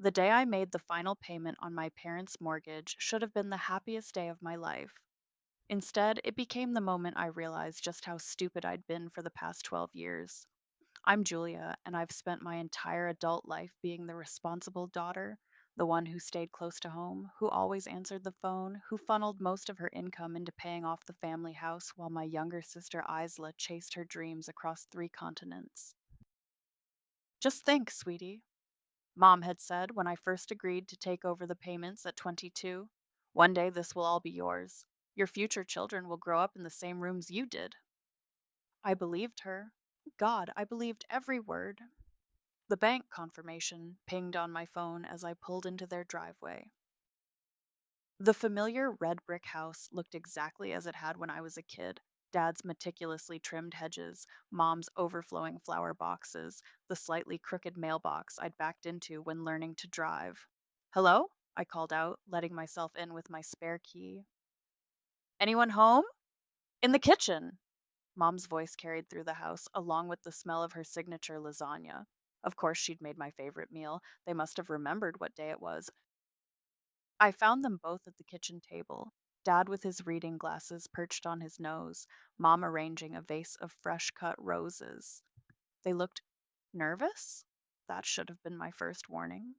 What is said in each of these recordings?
The day I made the final payment on my parents' mortgage should have been the happiest day of my life. Instead, it became the moment I realized just how stupid I'd been for the past 12 years. I'm Julia, and I've spent my entire adult life being the responsible daughter, the one who stayed close to home, who always answered the phone, who funneled most of her income into paying off the family house while my younger sister Isla chased her dreams across 3 continents. Just think, sweetie, Mom had said when I first agreed to take over the payments at 22. One day this will all be yours. Your future children will grow up in the same rooms you did. I believed her. God, I believed every word. The bank confirmation pinged on my phone as I pulled into their driveway. The familiar red brick house looked exactly as it had when I was a kid. Dad's meticulously trimmed hedges, Mom's overflowing flower boxes, the slightly crooked mailbox I'd backed into when learning to drive. Hello? I called out, letting myself in with my spare key. Anyone home? In the kitchen! Mom's voice carried through the house, along with the smell of her signature lasagna. Of course, she'd made my favorite meal. They must have remembered what day it was. I found them both at the kitchen table, Dad with his reading glasses perched on his nose, Mom arranging a vase of fresh cut roses. They looked nervous? That should have been my first warning.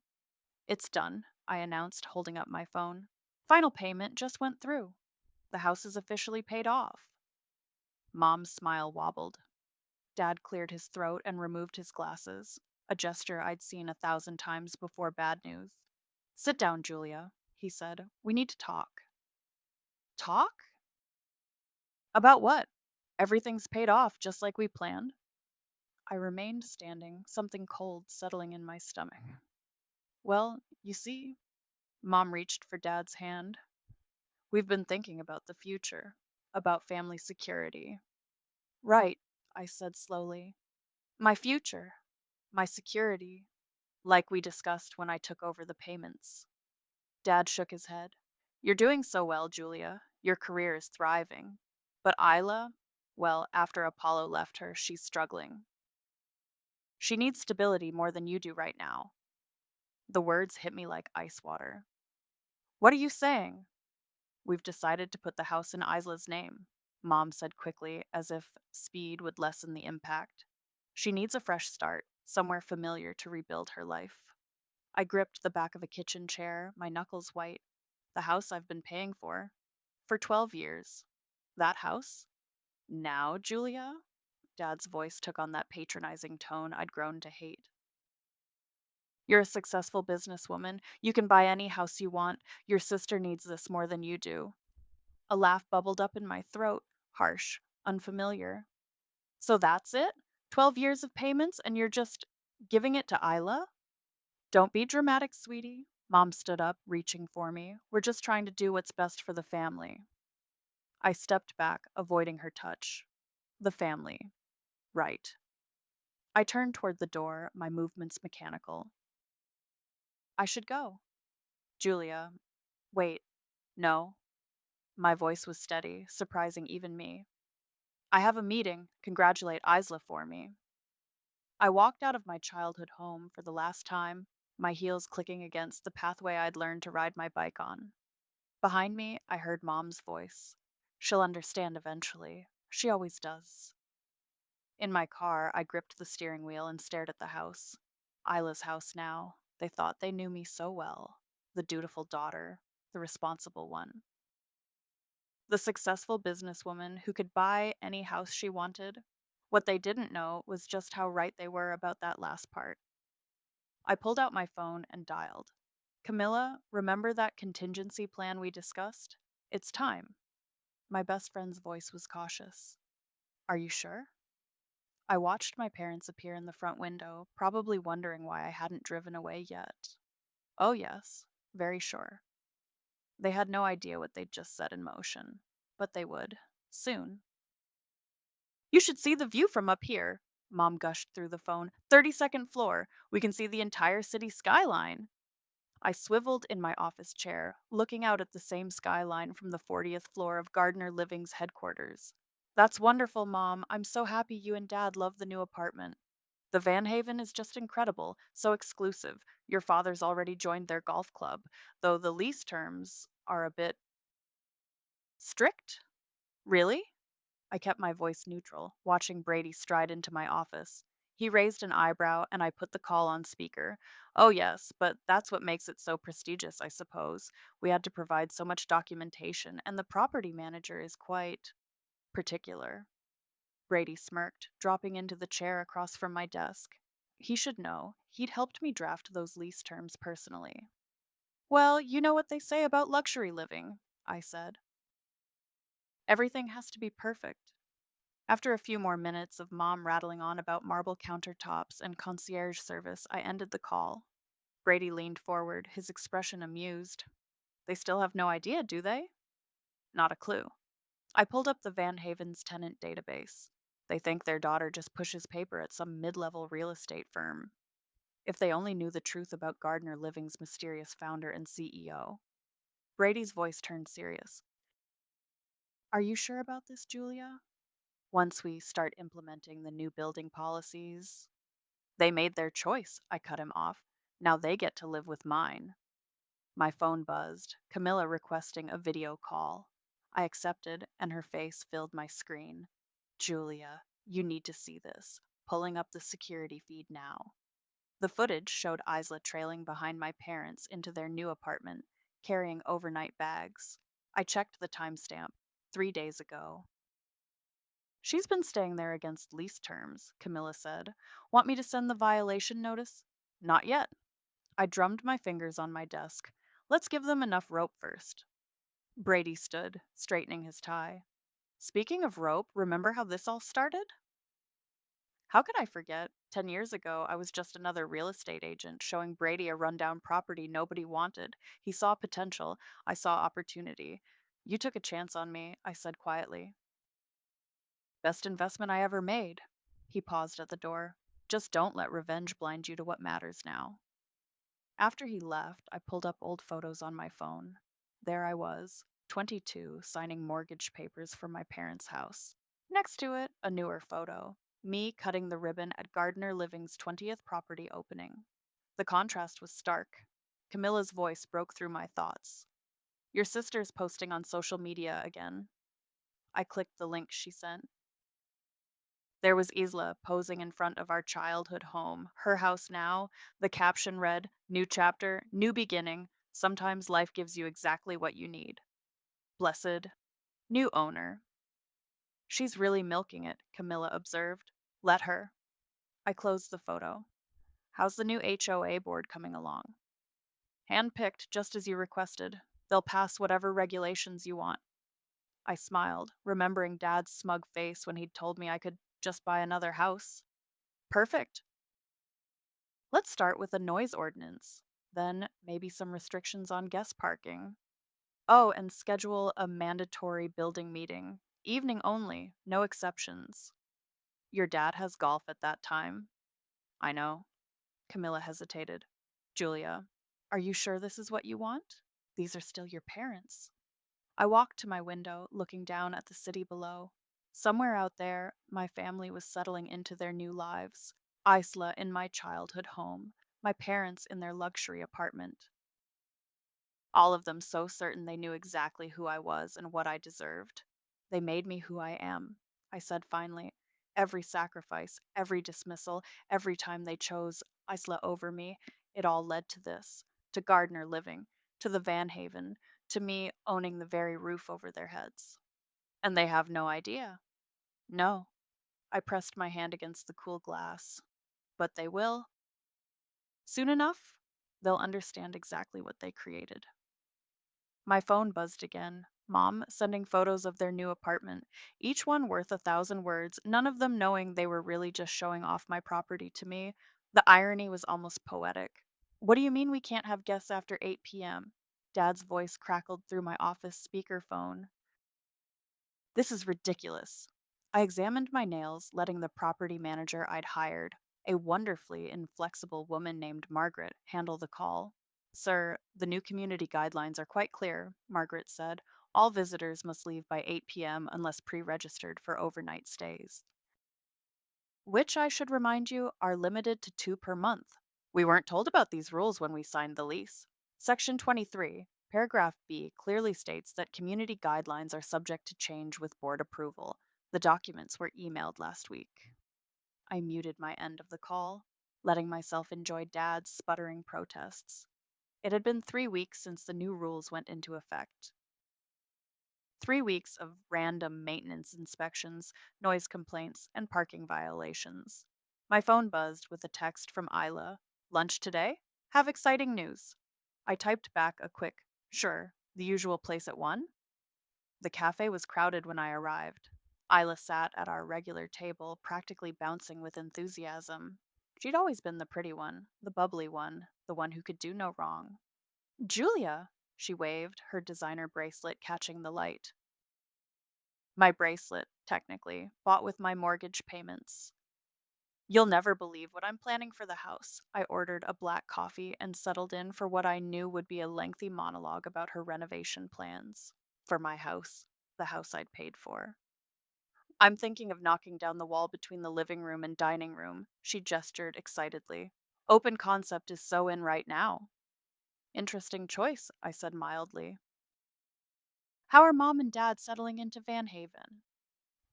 It's done, I announced, holding up my phone. Final payment just went through. The house is officially paid off. Mom's smile wobbled. Dad cleared his throat and removed his glasses, a gesture I'd seen 1,000 times before bad news. Sit down, Julia, he said. We need to talk. Talk? About what? Everything's paid off just like we planned. I remained standing, something cold settling in my stomach. Well, you see, Mom reached for Dad's hand. We've been thinking about the future, about family security. Right, I said slowly. My future, my security, like we discussed when I took over the payments. Dad shook his head. You're doing so well, Julia. Your career is thriving. But Isla, well, after Apollo left her, she's struggling. She needs stability more than you do right now. The words hit me like ice water. What are you saying? We've decided to put the house in Isla's name, Mom said quickly, as if speed would lessen the impact. She needs a fresh start, somewhere familiar to rebuild her life. I gripped the back of a kitchen chair, my knuckles white. The house I've been paying for 12 years. That house? Now, Julia? Dad's voice took on that patronizing tone I'd grown to hate. You're a successful businesswoman. You can buy any house you want. Your sister needs this more than you do. A laugh bubbled up in my throat, harsh, unfamiliar. So that's it? 12 years of payments and you're just giving it to Isla? Don't be dramatic, sweetie. Mom stood up, reaching for me. We're just trying to do what's best for the family. I stepped back, avoiding her touch. The family. Right. I turned toward the door, my movements mechanical. I should go. Julia. Wait. No. My voice was steady, surprising even me. I have a meeting. Congratulate Isla for me. I walked out of my childhood home for the last time, my heels clicking against the pathway I'd learned to ride my bike on. Behind me, I heard Mom's voice. She'll understand eventually. She always does. In my car, I gripped the steering wheel and stared at the house. Isla's house now. They thought they knew me so well. The dutiful daughter, the responsible one. The successful businesswoman who could buy any house she wanted. What they didn't know was just how right they were about that last part. I pulled out my phone and dialed. Camilla, remember that contingency plan we discussed? It's time. My best friend's voice was cautious. Are you sure? I watched my parents appear in the front window, probably wondering why I hadn't driven away yet. Oh, yes, very sure. They had no idea what they'd just set in motion, but they would, soon. You should see the view from up here, Mom gushed through the phone. 32nd floor. We can see the entire city skyline. I swiveled in my office chair, looking out at the same skyline from the 40th floor of Gardner Living's headquarters. That's wonderful, Mom. I'm so happy you and Dad love the new apartment. The Van Haven is just incredible, so exclusive. Your father's already joined their golf club, though the lease terms are a bit strict. Really? I kept my voice neutral, watching Brady stride into my office. He raised an eyebrow, and I put the call on speaker. Oh, yes, but that's what makes it so prestigious, I suppose. We had to provide so much documentation, and the property manager is quite particular. Brady smirked, dropping into the chair across from my desk. He should know. He'd helped me draft those lease terms personally. Well, you know what they say about luxury living, I said. Everything has to be perfect. After a few more minutes of Mom rattling on about marble countertops and concierge service, I ended the call. Brady leaned forward, his expression amused. They still have no idea, do they? Not a clue. I pulled up the Van Haven's tenant database. They think their daughter just pushes paper at some mid level real estate firm. If they only knew the truth about Gardner Living's mysterious founder and CEO. Brady's voice turned serious. Are you sure about this, Julia? Once we start implementing the new building policies, they made their choice, I cut him off. Now they get to live with mine. My phone buzzed, Camilla requesting a video call. I accepted, and her face filled my screen. Julia, you need to see this. Pulling up the security feed now. The footage showed Isla trailing behind my parents into their new apartment, carrying overnight bags. I checked the timestamp. 3 days ago. She's been staying there against lease terms, Camilla said. Want me to send the violation notice? Not yet. I drummed my fingers on my desk. Let's give them enough rope first. Brady stood, straightening his tie. Speaking of rope, remember how this all started? How could I forget? 10 years ago, I was just another real estate agent showing Brady a rundown property nobody wanted. He saw potential. I saw opportunity. You took a chance on me, I said quietly. Best investment I ever made. He paused at the door. Just don't let revenge blind you to what matters now. After he left, I pulled up old photos on my phone. There I was, 22, signing mortgage papers for my parents' house. Next to it, a newer photo. Me cutting the ribbon at Gardner Living's 20th property opening. The contrast was stark. Camilla's voice broke through my thoughts. Your sister's posting on social media again. I clicked the link she sent. There was Isla posing in front of our childhood home, her house now. The caption read, New chapter, new beginning. Sometimes life gives you exactly what you need. Blessed, new owner. She's really milking it, Camilla observed. Let her. I closed the photo. How's the new HOA board coming along? Handpicked, just as you requested. They'll pass whatever regulations you want. I smiled, remembering Dad's smug face when he'd told me I could just buy another house. Perfect. Let's start with a noise ordinance. Then maybe some restrictions on guest parking. Oh, and schedule a mandatory building meeting. Evening only, no exceptions. Your dad has golf at that time. I know. Camilla hesitated. Julia, are you sure this is what you want? These are still your parents. I walked to my window, looking down at the city below. Somewhere out there, my family was settling into their new lives. Isla in my childhood home, my parents in their luxury apartment. All of them so certain they knew exactly who I was and what I deserved. They made me who I am, I said finally. Every sacrifice, every dismissal, every time they chose Isla over me, it all led to this, to Gardner Living, to the Van Haven, to me owning the very roof over their heads. And they have no idea. No. I pressed my hand against the cool glass. But they will. Soon enough, they'll understand exactly what they created. My phone buzzed again. Mom sending photos of their new apartment, each one worth 1,000 words, none of them knowing they were really just showing off my property to me. The irony was almost poetic. What do you mean we can't have guests after 8 p.m.? Dad's voice crackled through my office speakerphone. This is ridiculous. I examined my nails, letting the property manager I'd hired, a wonderfully inflexible woman named Margaret, handle the call. Sir, the new community guidelines are quite clear, Margaret said. All visitors must leave by 8 p.m. unless pre registered for overnight stays. which I should remind you are limited to 2 per month. We weren't told about these rules when we signed the lease. Section 23, paragraph B clearly states that community guidelines are subject to change with board approval. The documents were emailed last week. I muted my end of the call, letting myself enjoy Dad's sputtering protests. It had been 3 weeks since the new rules went into effect. 3 weeks of random maintenance inspections, noise complaints, and parking violations. My phone buzzed with a text from Isla. Lunch today? Have exciting news. I typed back a quick, sure, the usual place at 1? The cafe was crowded when I arrived. Isla sat at our regular table, practically bouncing with enthusiasm. She'd always been the pretty one, the bubbly one, the one who could do no wrong. Julia! She waved, her designer bracelet catching the light. My bracelet, technically, bought with my mortgage payments. You'll never believe what I'm planning for the house. I ordered a black coffee and settled in for what I knew would be a lengthy monologue about her renovation plans. For my house, the house I'd paid for. I'm thinking of knocking down the wall between the living room and dining room, she gestured excitedly. Open concept is so in right now. Interesting choice, I said mildly. How are Mom and Dad settling into Van Haven?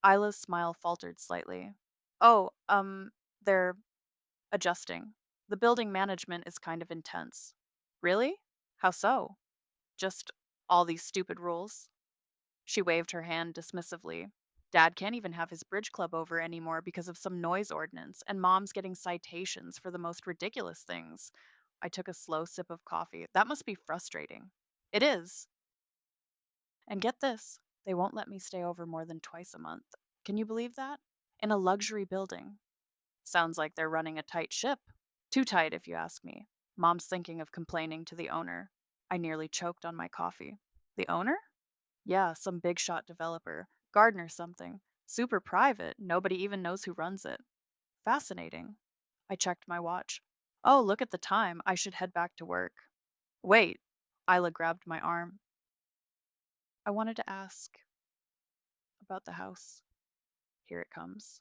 Isla's smile faltered slightly. Oh, they're adjusting. The building management is kind of intense. Really? How so? Just all these stupid rules? She waved her hand dismissively. Dad can't even have his bridge club over anymore because of some noise ordinance, and Mom's getting citations for the most ridiculous things. I took a slow sip of coffee. That must be frustrating. It is. And get this, they won't let me stay over more than twice a month. Can you believe that? In a luxury building. Sounds like they're running a tight ship. Too tight, if you ask me. Mom's thinking of complaining to the owner. I nearly choked on my coffee. The owner? Yeah, some big shot developer. Gardener something. Super private. Nobody even knows who runs it. Fascinating. I checked my watch. Oh, look at the time. I should head back to work. Wait. Isla grabbed my arm. I wanted to ask about the house. Here it comes.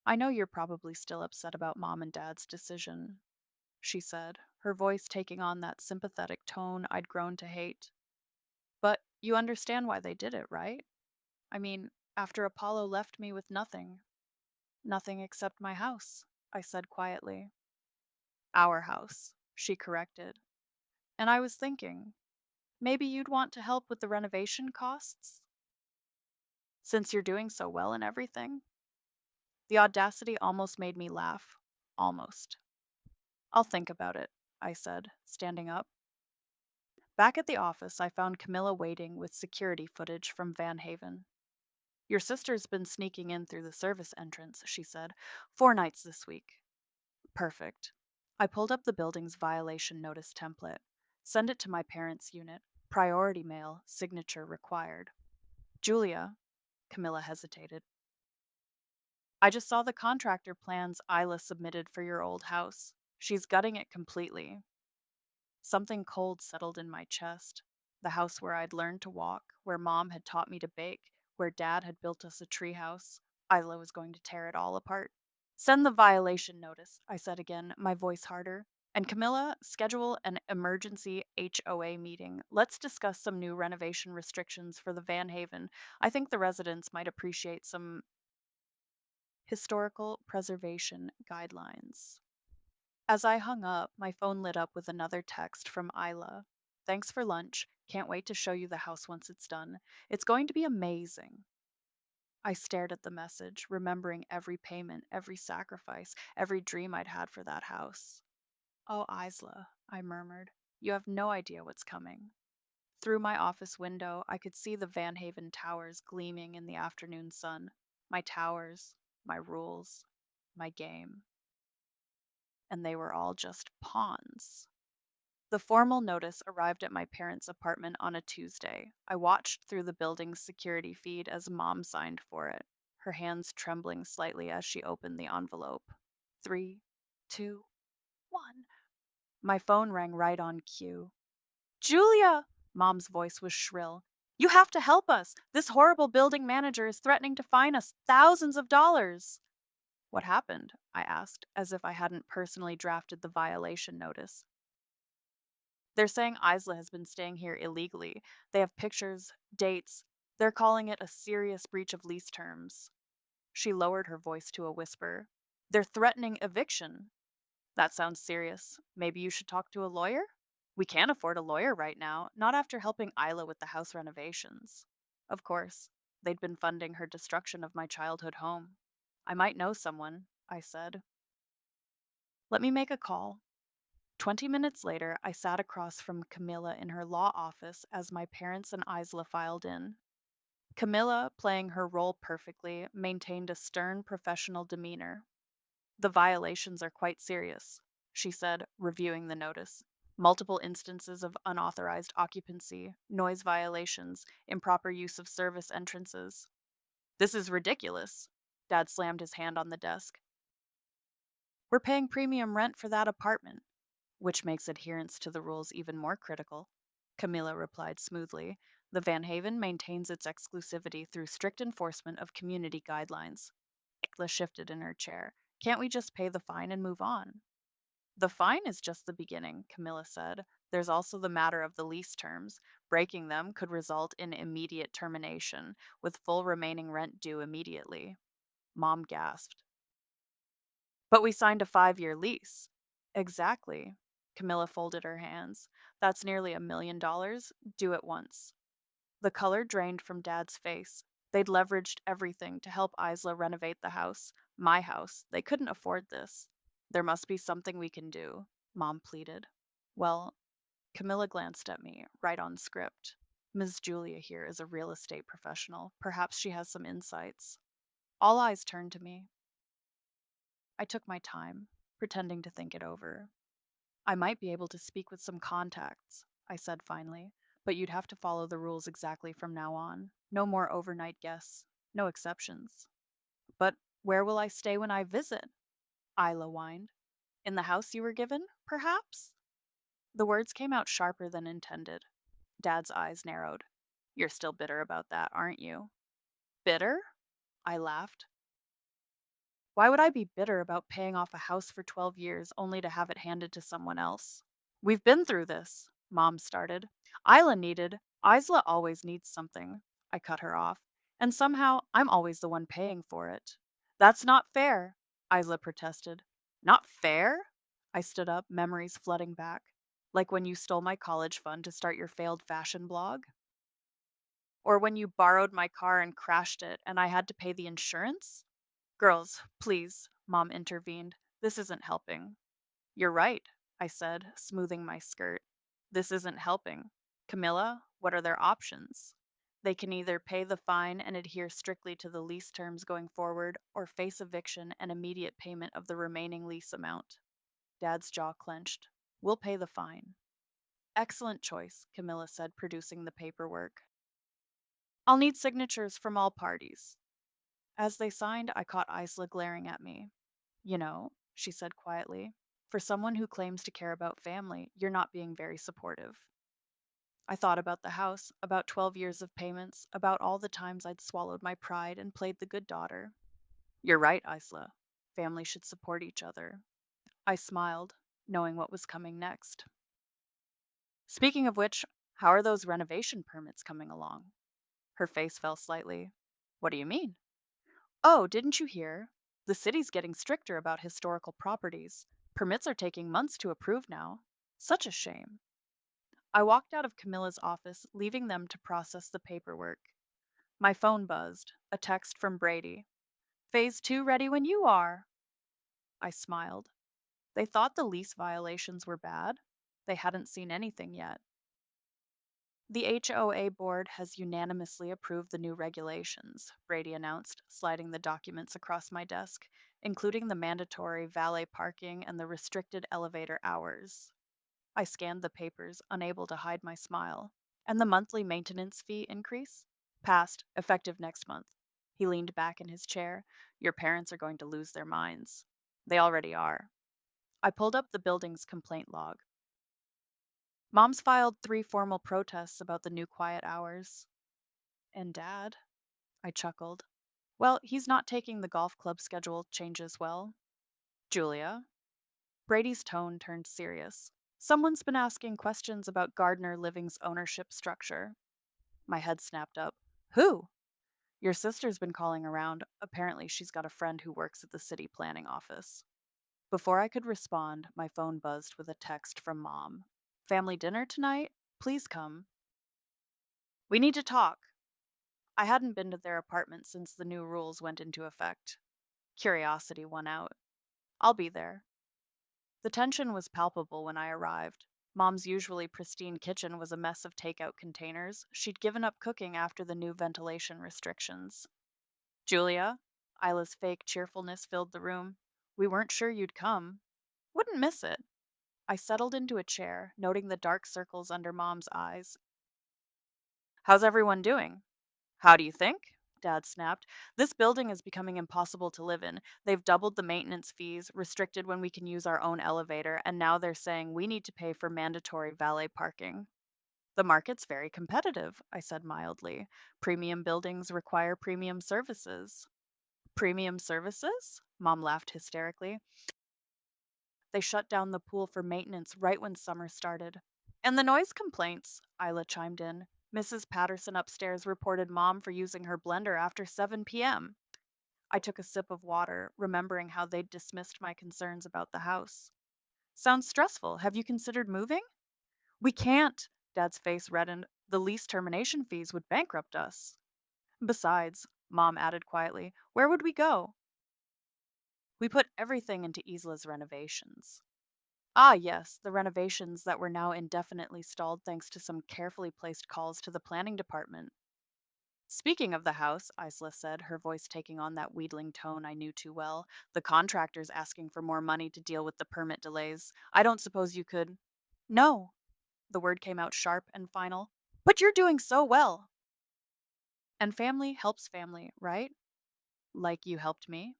I know you're probably still upset about Mom and Dad's decision, she said, her voice taking on that sympathetic tone I'd grown to hate. But you understand why they did it, right? I mean, after Apollo left me with nothing, nothing except my house, I said quietly. Our house, she corrected. And I was thinking, maybe you'd want to help with the renovation costs? Since you're doing so well and everything? The audacity almost made me laugh. Almost. I'll think about it, I said, standing up. Back at the office, I found Camilla waiting with security footage from Van Haven. Your sister's been sneaking in through the service entrance, she said. 4 nights this week. Perfect. I pulled up the building's violation notice template. Send it to my parents' unit. Priority mail, signature required. Julia, Camilla hesitated. I just saw the contractor plans Isla submitted for your old house. She's gutting it completely. Something cold settled in my chest. The house where I'd learned to walk, where Mom had taught me to bake, where Dad had built us a treehouse. Isla was going to tear it all apart. Send the violation notice, I said again, my voice harder. And Camilla, schedule an emergency HOA meeting. Let's discuss some new renovation restrictions for the Van Haven. I think the residents might appreciate some historical preservation guidelines. As I hung up, my phone lit up with another text from Isla. Thanks for lunch. Can't wait to show you the house once it's done. It's going to be amazing. I stared at the message, remembering every payment, every sacrifice, every dream I'd had for that house. Oh, Isla, I murmured, you have no idea what's coming. Through my office window, I could see the Van Haven towers gleaming in the afternoon sun. My towers, my rules, my game. And they were all just pawns. The formal notice arrived at my parents' apartment on a Tuesday. I watched through the building's security feed as Mom signed for it, her hands trembling slightly as she opened the envelope. 3, 2, 1. My phone rang right on cue. Julia! Mom's voice was shrill. You have to help us. This horrible building manager is threatening to fine us thousands of dollars. What happened? I asked, as if I hadn't personally drafted the violation notice. They're saying Isla has been staying here illegally. They have pictures, dates. They're calling it a serious breach of lease terms. She lowered her voice to a whisper. They're threatening eviction. That sounds serious. Maybe you should talk to a lawyer? We can't afford a lawyer right now, not after helping Isla with the house renovations. Of course, they'd been funding her destruction of my childhood home. I might know someone, I said. Let me make a call. 20 minutes later, I sat across from Camilla in her law office as my parents and Isla filed in. Camilla, playing her role perfectly, maintained a stern professional demeanor. The violations are quite serious, she said, reviewing the notice. Multiple instances of unauthorized occupancy, noise violations, improper use of service entrances. This is ridiculous. Dad slammed his hand on the desk. We're paying premium rent for that apartment, which makes adherence to the rules even more critical. Camilla replied smoothly. The Van Haven maintains its exclusivity through strict enforcement of community guidelines. Ikla shifted in her chair. Can't we just pay the fine and move on? The fine is just the beginning, Camilla said. There's also the matter of the lease terms. Breaking them could result in immediate termination, with full remaining rent due immediately. Mom gasped. But we signed a 5-year lease. Exactly. Camilla folded her hands. That's nearly $1 million, due at once. The color drained from Dad's face. They'd leveraged everything to help Isla renovate the house. My house. They couldn't afford this. There must be something we can do, Mom pleaded. Well, Camilla glanced at me, right on script. Miss Julia here is a real estate professional. Perhaps she has some insights. All eyes turned to me. I took my time, pretending to think it over. I might be able to speak with some contacts, I said finally, but you'd have to follow the rules exactly from now on. No more overnight guests, no exceptions. But where will I stay when I visit? Isla whined. In the house you were given, perhaps? The words came out sharper than intended. Dad's eyes narrowed. You're still bitter about that, aren't you? Bitter? I laughed. Why would I be bitter about paying off a house for 12 years only to have it handed to someone else? We've been through this, Mom started. Isla always needs something. I cut her off. And somehow I'm always the one paying for it. That's not fair, Isla protested. Not fair? I stood up, memories flooding back. Like when you stole my college fund to start your failed fashion blog? Or when you borrowed my car and crashed it and I had to pay the insurance? Girls, please, Mom intervened. This isn't helping. You're right, I said, smoothing my skirt. This isn't helping. Camilla, what are their options? They can either pay the fine and adhere strictly to the lease terms going forward, or face eviction and immediate payment of the remaining lease amount. Dad's jaw clenched. We'll pay the fine. Excellent choice, Camilla said, producing the paperwork. I'll need signatures from all parties. As they signed, I caught Isla glaring at me. You know, she said quietly, for someone who claims to care about family, you're not being very supportive. I thought about the house, about 12 years of payments, about all the times I'd swallowed my pride and played the good daughter. You're right, Isla. Family should support each other. I smiled, knowing what was coming next. Speaking of which, how are those renovation permits coming along? Her face fell slightly. What do you mean? Oh, didn't you hear? The city's getting stricter about historical properties. Permits are taking months to approve now. Such a shame. I walked out of Camilla's office, leaving them to process the paperwork. My phone buzzed, a text from Brady. Phase 2 ready when you are. I smiled. They thought the lease violations were bad. They hadn't seen anything yet. The HOA board has unanimously approved the new regulations, Brady announced, sliding the documents across my desk, including the mandatory valet parking and the restricted elevator hours. I scanned the papers, unable to hide my smile. And the monthly maintenance fee increase? Passed, effective next month. He leaned back in his chair. Your parents are going to lose their minds. They already are. I pulled up the building's complaint log. Mom's filed 3 formal protests about the new quiet hours. And Dad? I chuckled. Well, he's not taking the golf club schedule changes well. Julia. Brady's tone turned serious. Someone's been asking questions about Gardner Living's ownership structure. My head snapped up. Who? Your sister's been calling around. Apparently, she's got a friend who works at the city planning office. Before I could respond, my phone buzzed with a text from Mom. Family dinner tonight? Please come. We need to talk. I hadn't been to their apartment since the new rules went into effect. Curiosity won out. I'll be there. The tension was palpable when I arrived. Mom's usually pristine kitchen was a mess of takeout containers. She'd given up cooking after the new ventilation restrictions. Julia, Isla's fake cheerfulness filled the room. We weren't sure you'd come. Wouldn't miss it. I settled into a chair, noting the dark circles under Mom's eyes. How's everyone doing? How do you think? Dad snapped. This building is becoming impossible to live in. They've doubled the maintenance fees, restricted when we can use our own elevator, and now they're saying we need to pay for mandatory valet parking. The market's very competitive, I said mildly. Premium buildings require premium services. Premium services? Mom laughed hysterically. They shut down the pool for maintenance right when summer started. And the noise complaints, Isla chimed in. Mrs. Patterson upstairs reported Mom for using her blender after 7 p.m. I took a sip of water, remembering how they'd dismissed my concerns about the house. Sounds stressful. Have you considered moving? We can't. Dad's face reddened. The lease termination fees would bankrupt us. Besides, Mom added quietly, where would we go? We put everything into Isla's renovations. Ah, yes, the renovations that were now indefinitely stalled thanks to some carefully placed calls to the planning department. Speaking of the house, Isla said, her voice taking on that wheedling tone I knew too well, the contractor's asking for more money to deal with the permit delays. I don't suppose you could. No. The word came out sharp and final. But you're doing so well. And family helps family, right? Like you helped me?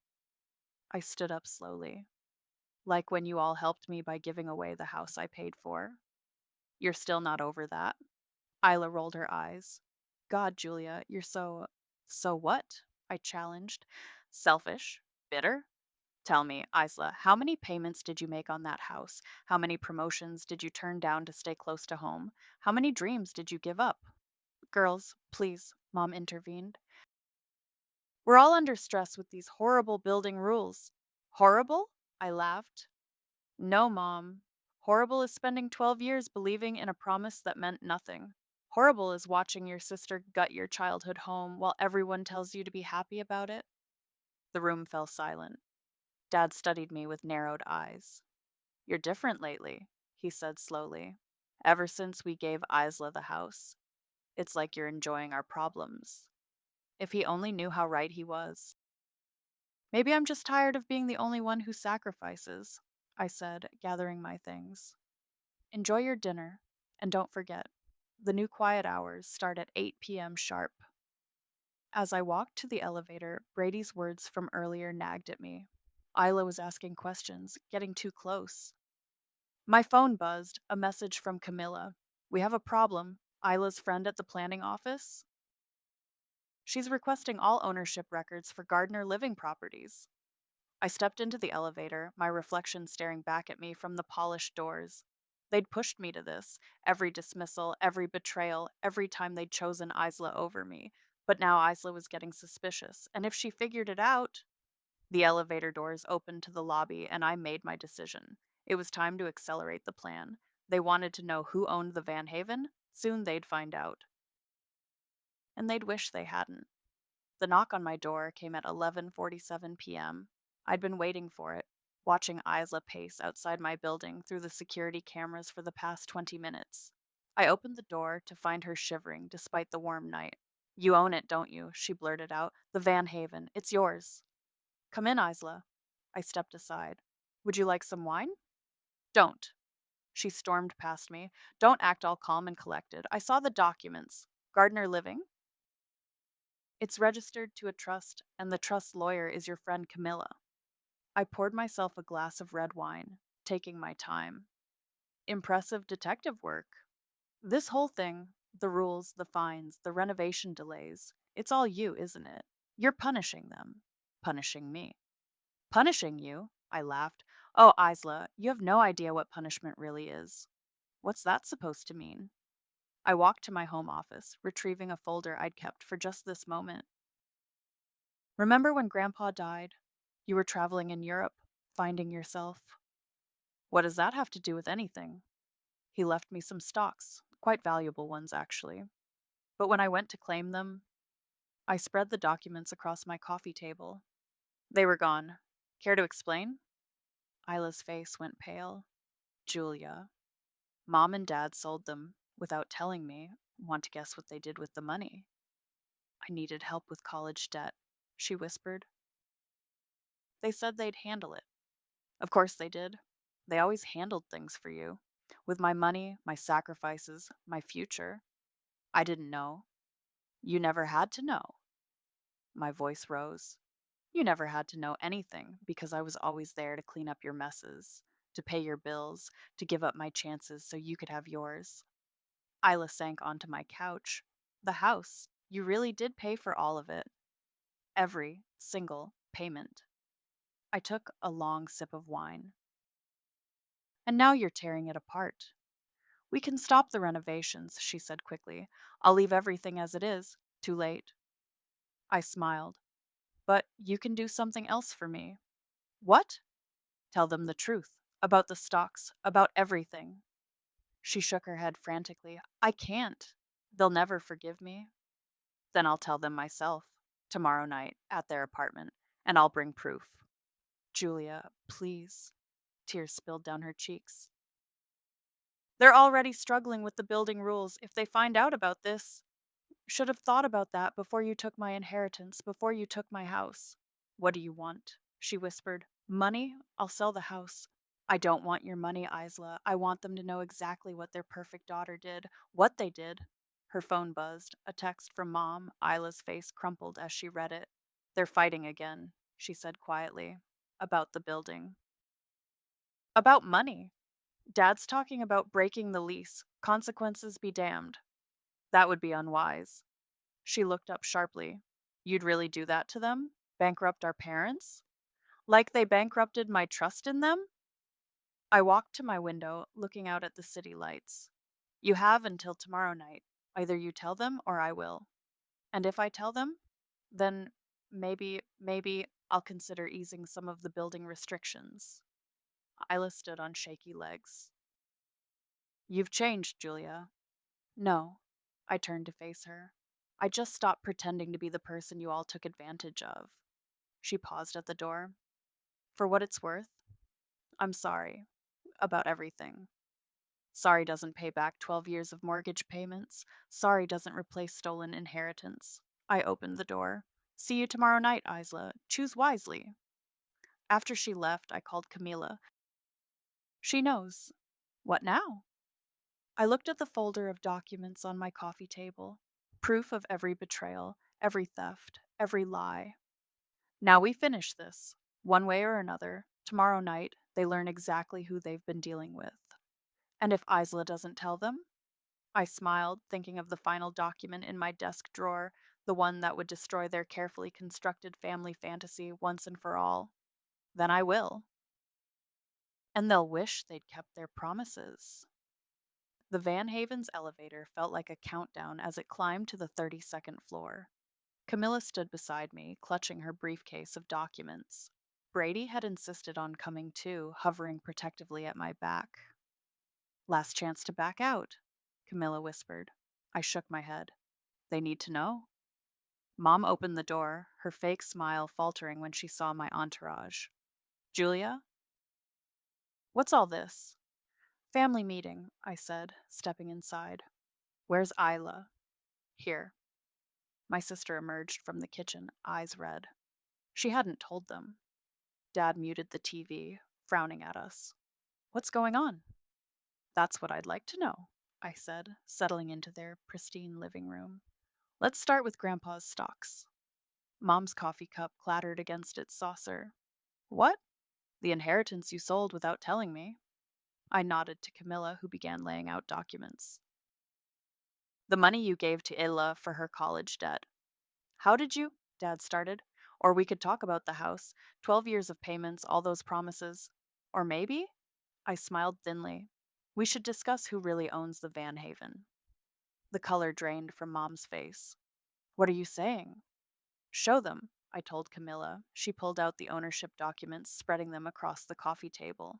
I stood up slowly. Like when you all helped me by giving away the house I paid for. You're still not over that? Isla rolled her eyes. God, Julia, you're so. So what? I challenged. Selfish? Bitter? Tell me, Isla, how many payments did you make on that house? How many promotions did you turn down to stay close to home? How many dreams did you give up? Girls, please, Mom intervened. We're all under stress with these horrible building rules. Horrible? I laughed. No, Mom. Horrible is spending 12 years believing in a promise that meant nothing. Horrible is watching your sister gut your childhood home while everyone tells you to be happy about it. The room fell silent. Dad studied me with narrowed eyes. You're different lately, he said slowly. Ever since we gave Isla the house, it's like you're enjoying our problems. If he only knew how right he was. Maybe I'm just tired of being the only one who sacrifices, I said, gathering my things. Enjoy your dinner, and don't forget, the new quiet hours start at 8 p.m. sharp. As I walked to the elevator, Brady's words from earlier nagged at me. Isla was asking questions, getting too close. My phone buzzed, a message from Camilla. We have a problem. Isla's friend at the planning office? She's requesting all ownership records for Gardner Living properties. I stepped into the elevator, my reflection staring back at me from the polished doors. They'd pushed me to this, every dismissal, every betrayal, every time they'd chosen Isla over me. But now Isla was getting suspicious, and if she figured it out. The elevator doors opened to the lobby, and I made my decision. It was time to accelerate the plan. They wanted to know who owned the Van Haven. Soon they'd find out. And they'd wish they hadn't. The knock on my door came at 11:47 p.m. I'd been waiting for it, watching Isla pace outside my building through the security cameras for the past 20 minutes. I opened the door to find her shivering despite the warm night. You own it, don't you? She blurted out. The Van Haven. It's yours. Come in, Isla. I stepped aside. Would you like some wine? Don't. She stormed past me. Don't act all calm and collected. I saw the documents. Gardner Living? It's registered to a trust, and the trust lawyer is your friend Camilla. I poured myself a glass of red wine, taking my time. Impressive detective work. This whole thing, the rules, the fines, the renovation delays, it's all you, isn't it? You're punishing them. Punishing me. Punishing you? I laughed. Oh, Isla, you have no idea what punishment really is. What's that supposed to mean? I walked to my home office, retrieving a folder I'd kept for just this moment. Remember when Grandpa died? You were traveling in Europe, finding yourself. What does that have to do with anything? He left me some stocks, quite valuable ones actually. But when I went to claim them, I spread the documents across my coffee table. They were gone. Care to explain? Isla's face went pale. Julia, Mom and Dad sold them without telling me. Want to guess what they did with the money? I needed help with college debt, she whispered. They said they'd handle it. Of course they did. They always handled things for you. With my money, my sacrifices, my future. I didn't know. You never had to know. My voice rose. You never had to know anything because I was always there to clean up your messes, to pay your bills, to give up my chances so you could have yours. Isla sank onto my couch. The house. You really did pay for all of it. Every single payment. I took a long sip of wine. And now you're tearing it apart. We can stop the renovations, she said quickly. I'll leave everything as it is. Too late. I smiled. But you can do something else for me. What? Tell them the truth. About the stocks. About everything. She shook her head frantically. I can't. They'll never forgive me. Then I'll tell them myself. Tomorrow night, at their apartment. And I'll bring proof. Julia, please. Tears spilled down her cheeks. They're already struggling with the building rules. If they find out about this, should have thought about that before you took my inheritance, before you took my house. What do you want? She whispered. Money? I'll sell the house. I don't want your money, Isla. I want them to know exactly what their perfect daughter did, what they did. Her phone buzzed. A text from Mom. Isla's face crumpled as she read it. They're fighting again, she said quietly. About the building. About money. Dad's talking about breaking the lease. Consequences be damned. That would be unwise. She looked up sharply. You'd really do that to them? Bankrupt our parents? Like they bankrupted my trust in them? I walked to my window, looking out at the city lights. You have until tomorrow night. Either you tell them or I will. And if I tell them, then maybe I'll consider easing some of the building restrictions. Isla stood on shaky legs. You've changed, Julia. No. I turned to face her. I just stopped pretending to be the person you all took advantage of. She paused at the door. For what it's worth, I'm sorry about everything. Sorry doesn't pay back 12 years of mortgage payments. Sorry doesn't replace stolen inheritance. I opened the door. See you tomorrow night, Isla. Choose wisely. After she left, I called Camila. She knows. What now? I looked at the folder of documents on my coffee table. Proof of every betrayal, every theft, every lie. Now we finish this. One way or another, tomorrow night, they learn exactly who they've been dealing with. And if Isla doesn't tell them? I smiled, thinking of the final document in my desk drawer, the one that would destroy their carefully constructed family fantasy once and for all. Then I will. And they'll wish they'd kept their promises. The Van Haven's elevator felt like a countdown as it climbed to the 32nd floor. Camilla stood beside me, clutching her briefcase of documents. Brady had insisted on coming too, hovering protectively at my back. Last chance to back out, Camilla whispered. I shook my head. They need to know. Mom opened the door, her fake smile faltering when she saw my entourage. Julia? What's all this? Family meeting, I said, stepping inside. Where's Isla? Here. My sister emerged from the kitchen, eyes red. She hadn't told them. Dad muted the TV, frowning at us. What's going on? That's what I'd like to know, I said, settling into their pristine living room. Let's start with Grandpa's stocks. Mom's coffee cup clattered against its saucer. What? The inheritance you sold without telling me. I nodded to Camilla, who began laying out documents. The money you gave to Illa for her college debt. How did you? Dad started. Or we could talk about the house. 12 years of payments, all those promises. Or maybe? I smiled thinly. We should discuss who really owns the Van Haven. The color drained from Mom's face. What are you saying? Show them, I told Camilla. She pulled out the ownership documents, spreading them across the coffee table.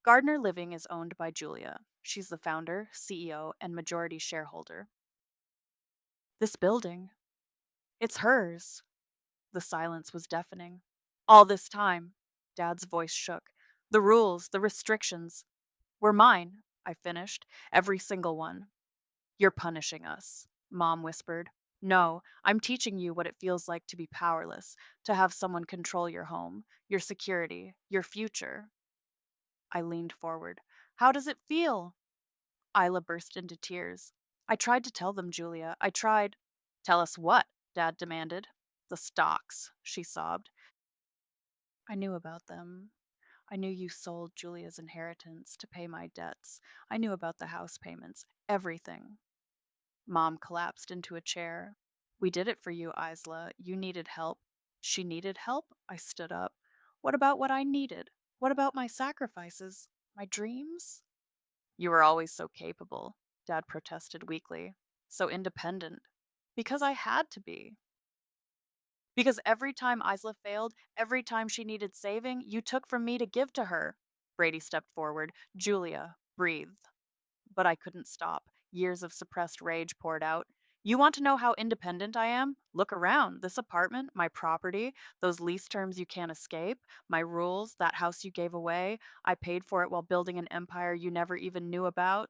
Gardner Living is owned by Julia. She's the founder, CEO, and majority shareholder. This building, it's hers. The silence was deafening. All this time, Dad's voice shook. The rules, the restrictions, were mine, I finished. Every single one. You're punishing us, Mom whispered. No, I'm teaching you what it feels like to be powerless, to have someone control your home, your security, your future. I leaned forward. How does it feel? Isla burst into tears. I tried to tell them, Julia. I tried. Tell us what? Dad demanded. The stocks, she sobbed. I knew about them. I knew you sold Julia's inheritance to pay my debts. I knew about the house payments. Everything. Mom collapsed into a chair. We did it for you, Isla. You needed help. She needed help? I stood up. What about what I needed? What about my sacrifices? My dreams? You were always so capable, Dad protested weakly. So independent. Because I had to be. Because every time Isla failed, every time she needed saving, you took from me to give to her. Brady stepped forward. Julia, breathe. But I couldn't stop. Years of suppressed rage poured out. You want to know how independent I am? Look around. This apartment, my property, those lease terms you can't escape, my rules, that house you gave away. I paid for it while building an empire you never even knew about.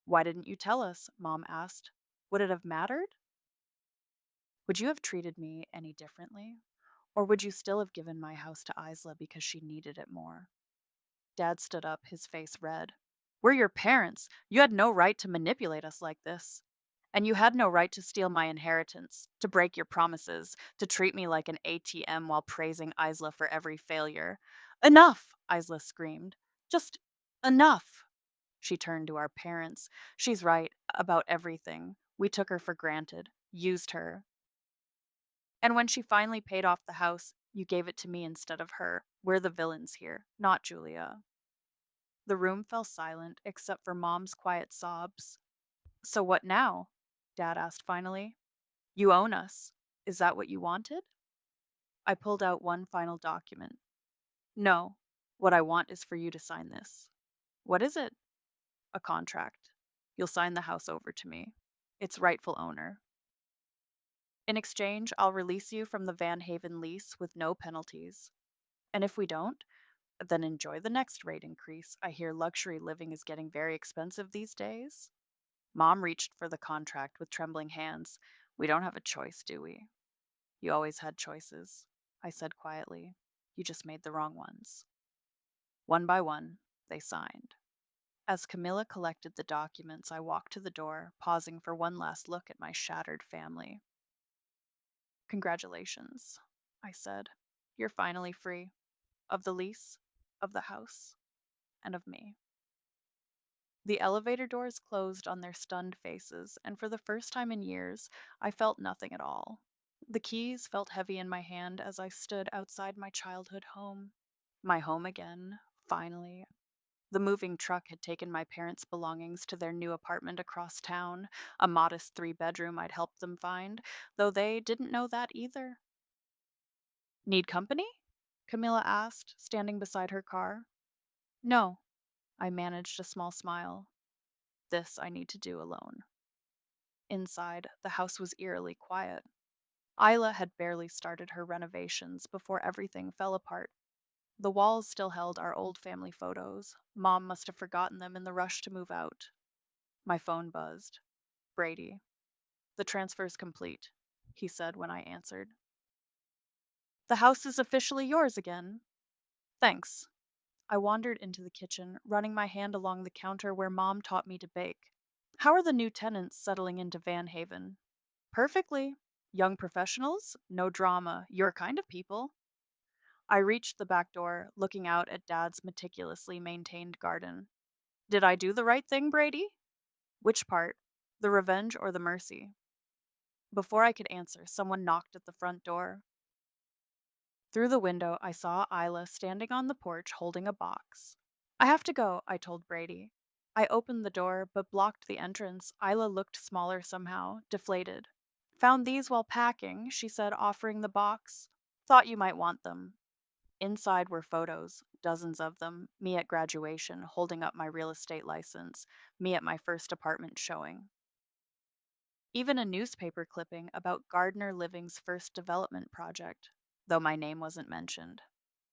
Why didn't you tell us? Mom asked. Would it have mattered? Would you have treated me any differently? Or would you still have given my house to Isla because she needed it more? Dad stood up, his face red. We're your parents. You had no right to manipulate us like this. And you had no right to steal my inheritance, to break your promises, to treat me like an ATM while praising Isla for every failure. Enough! Isla screamed. Just enough! She turned to our parents. She's right about everything. We took her for granted, used her. And when she finally paid off the house, you gave it to me instead of her. We're the villains here, not Julia. The room fell silent, except for Mom's quiet sobs. So what now? Dad asked finally. You own us. Is that what you wanted? I pulled out one final document. No. What I want is for you to sign this. What is it? A contract. You'll sign the house over to me. Its rightful owner. In exchange, I'll release you from the Van Haven lease with no penalties. And if we don't, then enjoy the next rate increase. I hear luxury living is getting very expensive these days. Mom reached for the contract with trembling hands. We don't have a choice, do we? You always had choices, I said quietly. You just made the wrong ones. One by one, they signed. As Camilla collected the documents, I walked to the door, pausing for one last look at my shattered family. Congratulations, I said. You're finally free. Of the lease, of the house, and of me. The elevator doors closed on their stunned faces, and for the first time in years, I felt nothing at all. The keys felt heavy in my hand as I stood outside my childhood home. My home again, finally. The moving truck had taken my parents' belongings to their new apartment across town, a modest 3 bedroom I'd helped them find, though they didn't know that either. Need company? Camilla asked, standing beside her car. No, I managed a small smile. This I need to do alone. Inside, the house was eerily quiet. Isla had barely started her renovations before everything fell apart. The walls still held our old family photos. Mom must have forgotten them in the rush to move out. My phone buzzed. Brady. The transfer's complete, he said when I answered. The house is officially yours again. Thanks. I wandered into the kitchen, running my hand along the counter where Mom taught me to bake. How are the new tenants settling into Van Haven? Perfectly. Young professionals, no drama, your kind of people. I reached the back door, looking out at Dad's meticulously maintained garden. Did I do the right thing, Brady? Which part? The revenge or the mercy? Before I could answer, someone knocked at the front door. Through the window, I saw Isla standing on the porch holding a box. I have to go, I told Brady. I opened the door, but blocked the entrance. Isla looked smaller somehow, deflated. Found these while packing, she said, offering the box. Thought you might want them. Inside were photos, dozens of them, me at graduation, holding up my real estate license, me at my first apartment showing. Even a newspaper clipping about Gardner Living's first development project, though my name wasn't mentioned.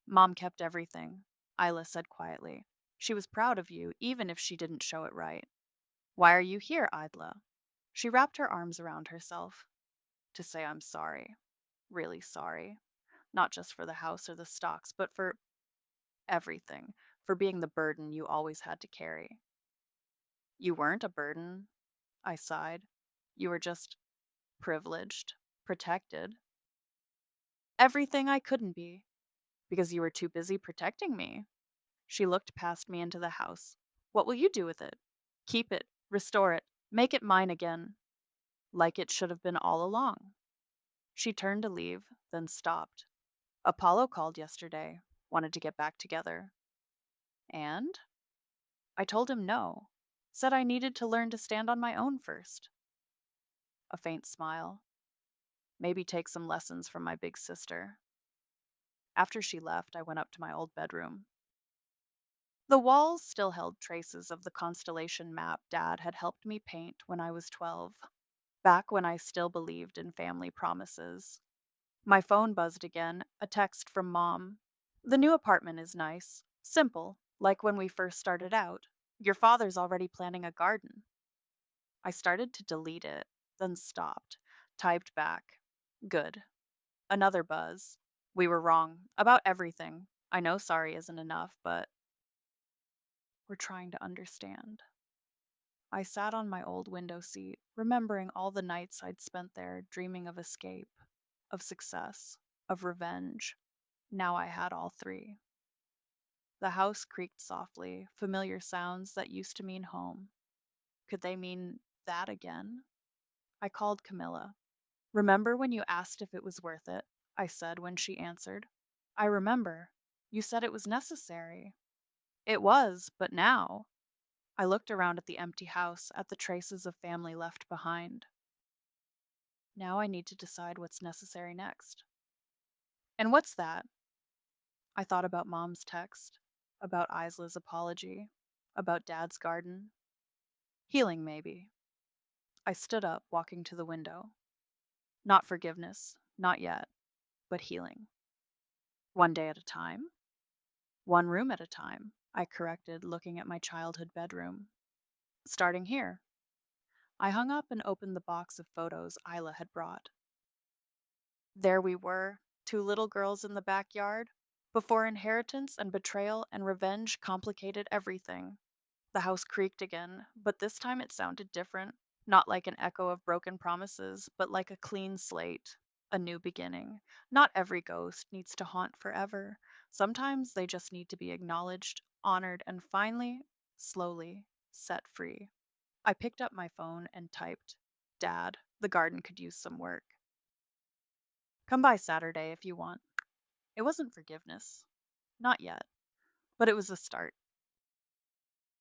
Mom kept everything, Isla said quietly. She was proud of you, even if she didn't show it right. Why are you here, Isla? She wrapped her arms around herself. To say I'm sorry. Really sorry. Not just for the house or the stocks, but for everything. For being the burden you always had to carry. You weren't a burden, I sighed. You were just privileged, protected. Everything I couldn't be, because you were too busy protecting me. She looked past me into the house. What will you do with it? Keep it, restore it, make it mine again, like it should have been all along. She turned to leave, then stopped. Apollo called yesterday, wanted to get back together. And? I told him no. Said I needed to learn to stand on my own first. A faint smile. Maybe take some lessons from my big sister. After she left, I went up to my old bedroom. The walls still held traces of the constellation map Dad had helped me paint when I was 12, back when I still believed in family promises. My phone buzzed again, a text from Mom. The new apartment is nice. Simple, like when we first started out. Your father's already planning a garden. I started to delete it, then stopped, typed back. Good. Another buzz. We were wrong. About everything. I know sorry isn't enough, but we're trying to understand. I sat on my old window seat, remembering all the nights I'd spent there dreaming of escape, of success, of revenge. Now I had all three. The house creaked softly, familiar sounds that used to mean home. Could they mean that again? I called Camilla. Remember when you asked if it was worth it? I said when she answered. I remember. You said it was necessary. It was, but now. I looked around at the empty house, at the traces of family left behind. Now I need to decide what's necessary next. And what's that? I thought about Mom's text, about Isla's apology, about Dad's garden. Healing, maybe. I stood up, walking to the window. Not forgiveness, not yet, but healing. One day at a time. One room at a time, I corrected, looking at my childhood bedroom. Starting here. I hung up and opened the box of photos Isla had brought. There we were, two little girls in the backyard, before inheritance and betrayal and revenge complicated everything. The house creaked again, but this time it sounded different, not like an echo of broken promises, but like a clean slate, a new beginning. Not every ghost needs to haunt forever. Sometimes they just need to be acknowledged, honored, and finally, slowly, set free. I picked up my phone and typed, Dad, the garden could use some work. Come by Saturday if you want. It wasn't forgiveness. Not yet. But it was a start.